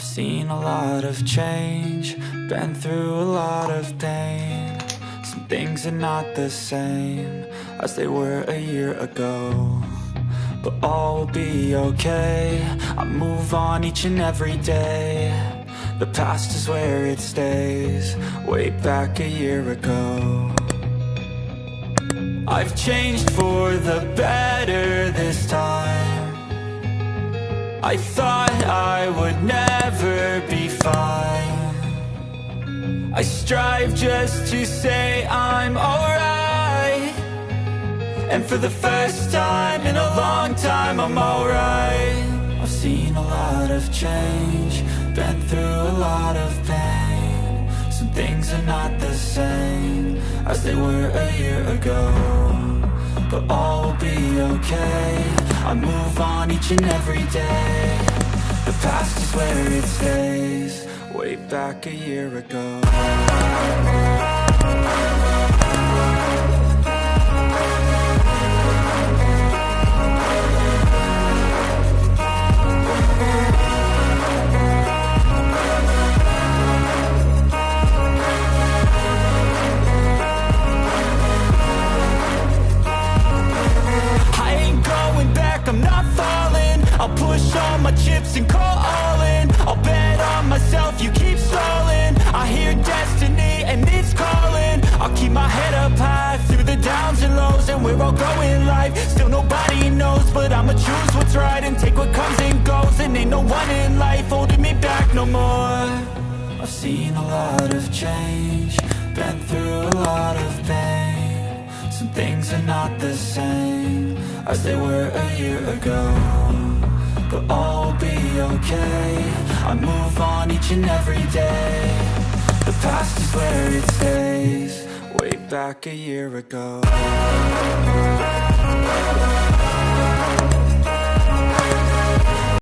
Seen a lot of change, been through a lot of pain. Some things are not the same as they were a year ago, but all will be okay. I move on each and every day. The past is where it stays, way back a year ago. I've changed for the better this time. I thought I would never be fine. I strive just to say I'm alright, and for the first time in a long time I'm alright. I've seen a lot of change, been through a lot of pain. Some things are not the same as they were a year ago, but all will be okay. I move on each and every day. The past is where it stays, way back a year ago. I'm not falling, I'll push all my chips and call all in. I'll bet on myself, you keep stalling. I hear destiny and it's calling. I'll keep my head up high through the downs and lows, and we're all going life. Still nobody knows, but I'ma choose what's right and take what comes and goes. And ain't no one in life holding me back no more. I've seen a lot of change, been through a lot of pain. Some things are not the same as they were a year ago, but all will be okay. I move on each and every day. The past is where it stays, way back a year ago.